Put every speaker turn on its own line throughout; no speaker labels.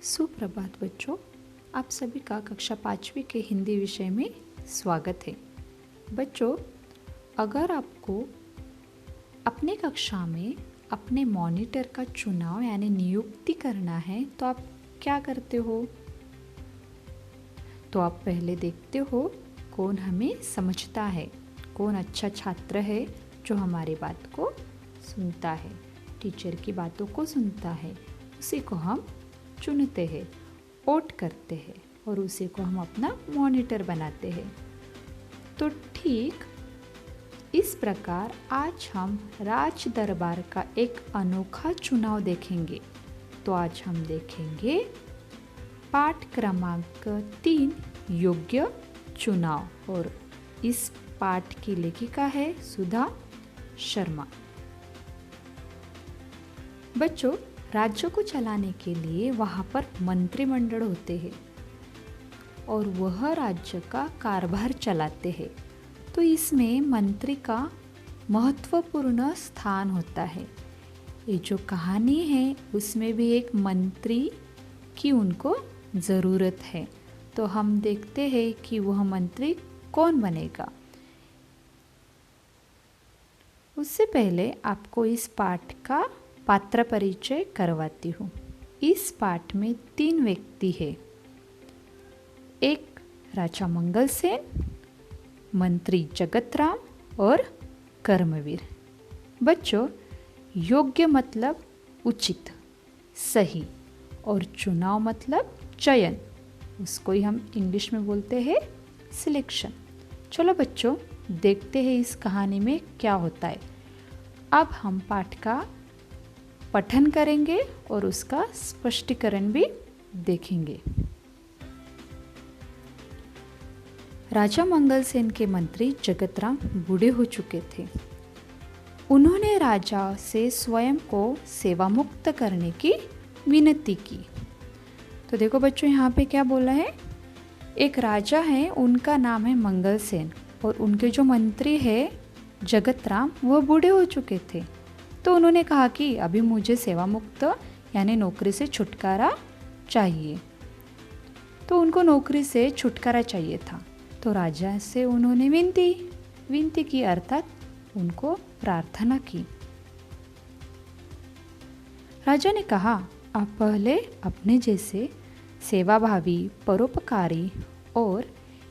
सुप्रभात बच्चों, आप सभी का कक्षा 5वीं के हिंदी विषय में स्वागत है। बच्चों, अगर आपको अपने कक्षा में अपने मॉनिटर का चुनाव यानी नियुक्ति करना है तो आप क्या करते हो? तो आप पहले देखते हो कौन हमें समझता है, कौन अच्छा छात्र है जो हमारी बात को सुनता है, टीचर की बातों को सुनता है, उसी को हम चुनते हैं, वोट करते हैं और उसी को हम अपना मॉनिटर बनाते हैं। तो ठीक इस प्रकार आज हम राज दरबार का एक अनोखा चुनाव देखेंगे। तो आज हम देखेंगे पाठ क्रमांक 3 योग्य चुनाव और इस पाठ की लेखिका है सुधा शर्मा। बच्चों, राज्य को चलाने के लिए वहाँ पर मंत्रिमंडल होते हैं और वह राज्य का कारभार चलाते हैं। तो इसमें मंत्री का महत्वपूर्ण स्थान होता है। ये जो कहानी है उसमें भी एक मंत्री की उनको ज़रूरत है। तो हम देखते हैं कि वह मंत्री कौन बनेगा। उससे पहले आपको इस पाठ का पात्र परिचय करवाती हूँ। इस पाठ में 3 व्यक्ति हैं। एक राजा मंगल सेन, मंत्री जगत राम और कर्मवीर। बच्चों, योग्य मतलब उचित, सही और चुनाव मतलब चयन। उसको ही हम इंग्लिश में बोलते हैं सिलेक्शन। चलो बच्चों, देखते हैं इस कहानी में क्या होता है। अब हम पाठ का पठन करेंगे और उसका स्पष्टीकरण भी देखेंगे। राजा मंगल सेन के मंत्री जगत राम बूढ़े हो चुके थे। उन्होंने राजा से स्वयं को सेवा मुक्त करने की विनती की। तो देखो बच्चों, यहाँ पे क्या बोला है। एक राजा है, उनका नाम है मंगल सेन और उनके जो मंत्री है जगत राम, वह बूढ़े हो चुके थे। तो उन्होंने कहा कि अभी मुझे सेवा मुक्त यानी नौकरी से छुटकारा चाहिए। तो उनको नौकरी से छुटकारा चाहिए था। तो राजा से उन्होंने विनती की, अर्थात उनको प्रार्थना की। राजा ने कहा, आप पहले अपने जैसे सेवाभावी, परोपकारी और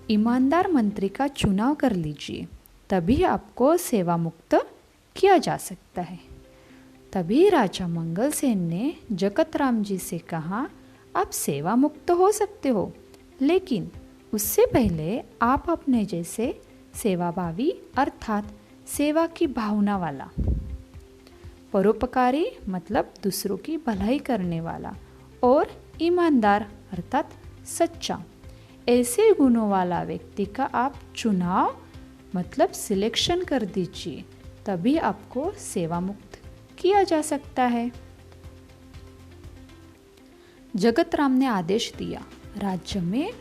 ईमानदार मंत्री का चुनाव कर लीजिए, तभी आपको सेवा मुक्त किया जा सकता है। तभी राजा मंगल सेन ने जगत राम जी से कहा, आप सेवा मुक्त हो सकते हो, लेकिन उससे पहले आप अपने जैसे सेवाभावी अर्थात सेवा की भावना वाला, परोपकारी मतलब दूसरों की भलाई करने वाला और ईमानदार अर्थात सच्चा, ऐसे गुणों वाला व्यक्ति का आप चुनाव मतलब सिलेक्शन कर दीजिए, तभी आपको सेवा मुक्त किया जा सकता है। जगत राम ने आदेश दिया, राज्य में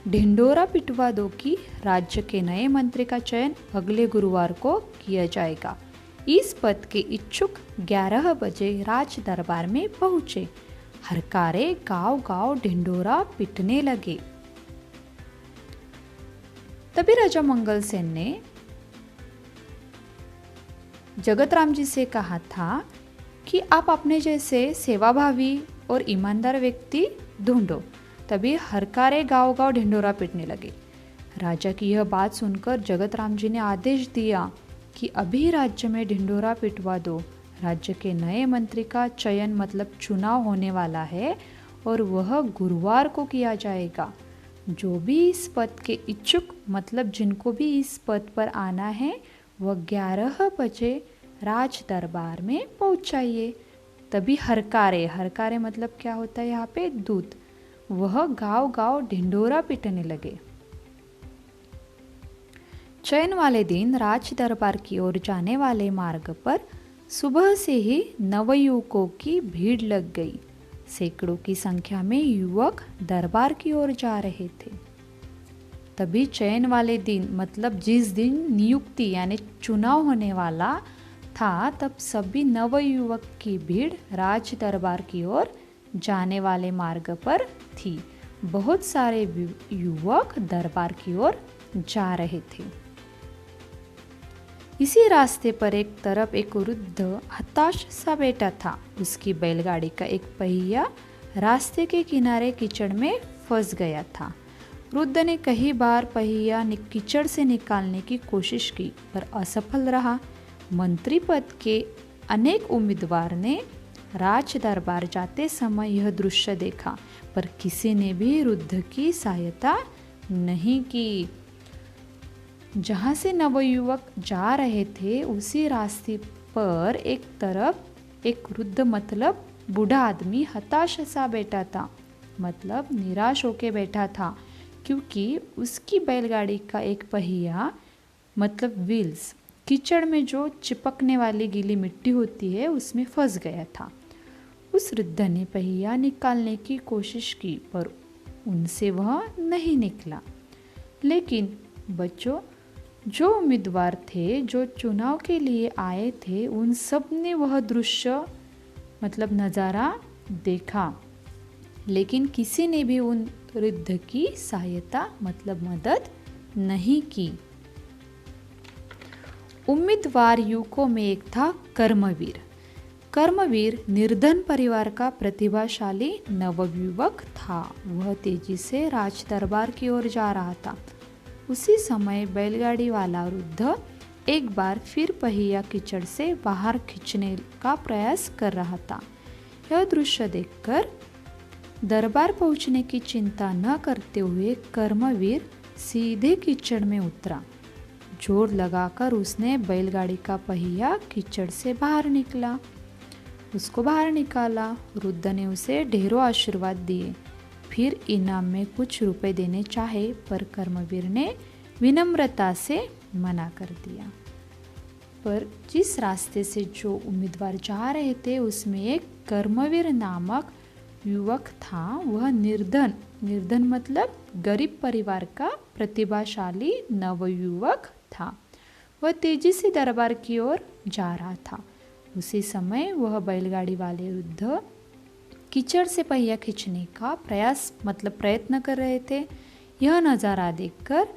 ढिंढोरा पिटवा दो कि राज्य के नए मंत्री का चयन अगले गुरुवार को किया जाएगा। इस पद के इच्छुक 11 बजे राज दरबार में पहुंचे। हरकारे गांव गांव ढिंढोरा पिटने लगे। तभी राजा मंगल सेन ने जगत राम जी से कहा था कि आप अपने जैसे सेवाभावी और ईमानदार व्यक्ति ढूंढो। तभी हरकारे गांव गांव ढिंढोरा पीटने लगे। राजा की यह बात सुनकर जगत राम जी ने आदेश दिया कि अभी राज्य में ढिंढोरा पिटवा दो। राज्य के नए मंत्री का चयन मतलब चुनाव होने वाला है और वह गुरुवार को किया जाएगा। जो भी इस पद के इच्छुक मतलब जिनको भी इस पद पर आना है, वह 11 बजे राज दरबार में पहुंच जाइए। तभी हरकारे मतलब क्या होता है यहाँ पे, दूत, वह गांव गांव ढिंढोरा पीटने लगे। चयन वाले दिन राज दरबार की ओर जाने वाले मार्ग पर सुबह से ही नवयुवकों की भीड़ लग गई। सैकड़ों की संख्या में युवक दरबार की ओर जा रहे थे। तभी चयन वाले दिन मतलब जिस दिन नियुक्ति यानी चुनाव होने वाला था, तब सभी नवयुवक की भीड़ राज दरबार की ओर जाने वाले मार्ग पर थी। बहुत सारे युवक दरबार की ओर जा रहे थे। इसी रास्ते पर एक तरफ एक वृद्ध हताश सा बैठा था। उसकी बैलगाड़ी का एक पहिया रास्ते के किनारे कीचड़ में फंस गया था। वृद्ध ने कई बार पहिया कीचड़ से निकालने की कोशिश की पर असफल रहा। मंत्री पद के अनेक उम्मीदवार ने राज दरबार जाते समय यह दृश्य देखा, पर किसी ने भी वृद्ध की सहायता नहीं की। जहाँ से नवयुवक जा रहे थे उसी रास्ते पर एक तरफ एक वृद्ध मतलब बूढ़ा आदमी हताश सा बैठा था, मतलब निराश होके बैठा था, क्योंकि उसकी बैलगाड़ी का एक पहिया मतलब व्हील्स कीचड़ में जो चिपकने वाली गीली मिट्टी होती है उसमें फंस गया था। उस वृद्ध ने पहिया निकालने की कोशिश की पर उनसे वह नहीं निकला। लेकिन बच्चों, जो उम्मीदवार थे जो चुनाव के लिए आए थे उन सब ने वह दृश्य मतलब नज़ारा देखा, लेकिन किसी ने भी उन वृद्ध की सहायता मतलब मदद नहीं की। उम्मीदवार युवकों में एक था कर्मवीर। कर्मवीर निर्धन परिवार का प्रतिभाशाली नवयुवक था। वह तेजी से राज दरबार की ओर जा रहा था। उसी समय बैलगाड़ी वाला वृद्ध एक बार फिर पहिया कीचड़ से बाहर खींचने का प्रयास कर रहा था। यह दृश्य देखकर दरबार पहुंचने की चिंता न करते हुए कर्मवीर सीधे कीचड़ में उतरा। जोर लगाकर उसने बैलगाड़ी का पहिया कीचड़ से बाहर निकाला। वृद्ध ने उसे ढेरों आशीर्वाद दिए, फिर इनाम में कुछ रुपए देने चाहे, पर कर्मवीर ने विनम्रता से मना कर दिया। पर जिस रास्ते से जो उम्मीदवार जा रहे थे उसमें एक कर्मवीर नामक युवक था। वह निर्धन मतलब गरीब परिवार का प्रतिभाशाली नवयुवक था। वह तेजी से दरबार की ओर जा रहा था। उसी समय वह बैलगाड़ी वाले वृद्ध कीचड़ से पहिया खींचने का प्रयत्न कर रहे थे। यह नज़ारा देखकर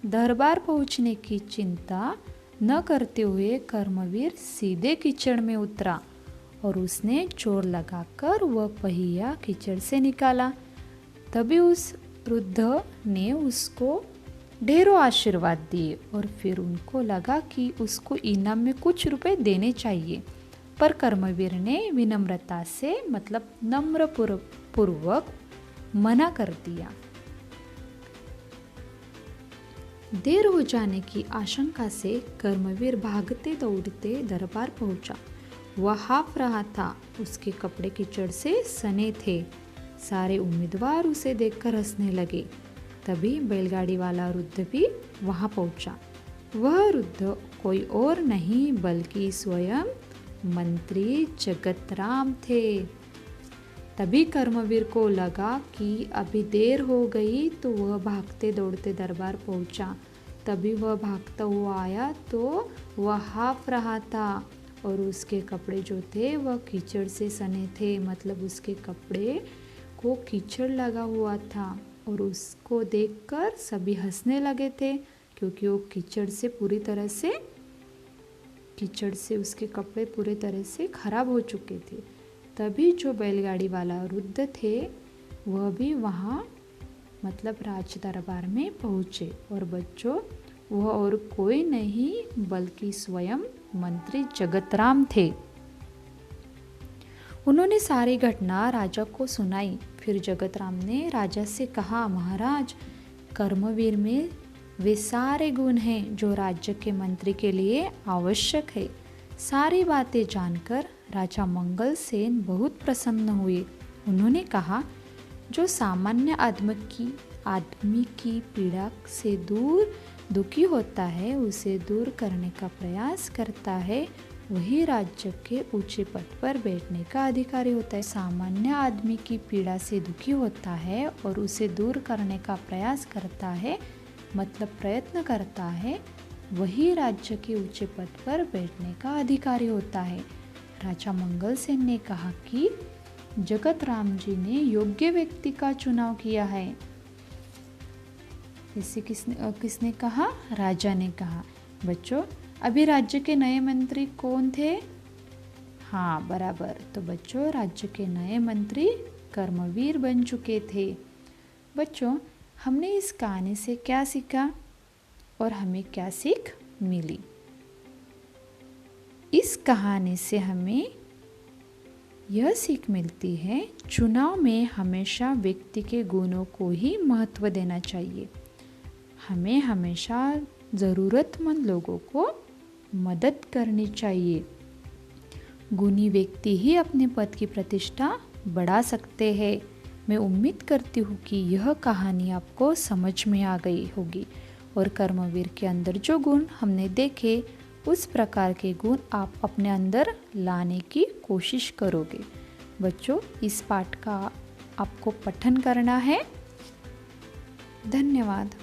दरबार पहुंचने की चिंता न करते हुए कर्मवीर सीधे कीचड़ में उतरा और उसने जोर लगाकर वह पहिया कीचड़ से निकाला। तभी उस वृद्ध ने उसको ढेरों आशीर्वाद दिए और फिर उनको लगा कि उसको इनाम में कुछ रुपए देने चाहिए, पर कर्मवीर ने विनम्रता से मतलब नम्र पूर्वक मना कर दिया। देर हो जाने की आशंका से कर्मवीर भागते दौड़ते दरबार पहुंचा। वह हाफ रहा था, उसके कपड़े कीचड़ से सने थे। सारे उम्मीदवार उसे देखकर हंसने लगे। तभी बैलगाड़ी वाला वृद्ध भी वहां पहुंचा। वह वृद्ध कोई और नहीं बल्कि स्वयं मंत्री जगतराम थे। तभी कर्मवीर को लगा कि अभी देर हो गई, तो वह भागते दौड़ते दरबार पहुंचा। तभी वह भागता हुआ आया तो वह हाफ रहा था और उसके कपड़े जो थे वह कीचड़ से सने थे, मतलब उसके कपड़े को कीचड़ लगा हुआ था और उसको देखकर सभी हंसने लगे थे, क्योंकि वो कीचड़ से उसके कपड़े पूरी तरह से खराब हो चुके थे। तभी जो बैलगाड़ी वाला वृद्ध थे वह भी वहाँ मतलब राज दरबार में पहुँचे। और बच्चों, वह और कोई नहीं बल्कि स्वयं मंत्री जगतराम थे। उन्होंने सारी घटना राजा को सुनाई। फिर जगतराम ने राजा से कहा, महाराज, कर्मवीर में वे सारे गुण हैं जो राज्य के मंत्री के लिए आवश्यक है। सारी बातें जानकर राजा मंगल सेन बहुत प्रसन्न हुए। उन्होंने कहा, जो सामान्य आदमी की पीड़ा से दुखी होता है, उसे दूर करने का प्रयास करता है, वही राज्य के ऊंचे पद पर बैठने का अधिकारी होता है। सामान्य आदमी की पीड़ा से दुखी होता है और उसे दूर करने का प्रयास करता है, मतलब प्रयत्न करता है, वही राज्य के ऊंचे पद पर बैठने का अधिकारी होता है। राजा मंगल सेन ने कहा कि जगत राम जी ने योग्य व्यक्ति का चुनाव किया है। इसे किसने कहा? राजा ने कहा। बच्चों, अभी राज्य के नए मंत्री कौन थे? हाँ, बराबर। तो बच्चों, राज्य के नए मंत्री कर्मवीर बन चुके थे। बच्चों, हमने इस कहानी से क्या सीखा और हमें क्या सीख मिली? इस कहानी से हमें यह सीख मिलती है, चुनाव में हमेशा व्यक्ति के गुणों को ही महत्व देना चाहिए। हमें हमेशा ज़रूरतमंद लोगों को मदद करनी चाहिए। गुणी व्यक्ति ही अपने पद की प्रतिष्ठा बढ़ा सकते हैं। मैं उम्मीद करती हूँ कि यह कहानी आपको समझ में आ गई होगी और कर्मवीर के अंदर जो गुण हमने देखे, उस प्रकार के गुण आप अपने अंदर लाने की कोशिश करोगे। बच्चों, इस पाठ का आपको पठन करना है। धन्यवाद।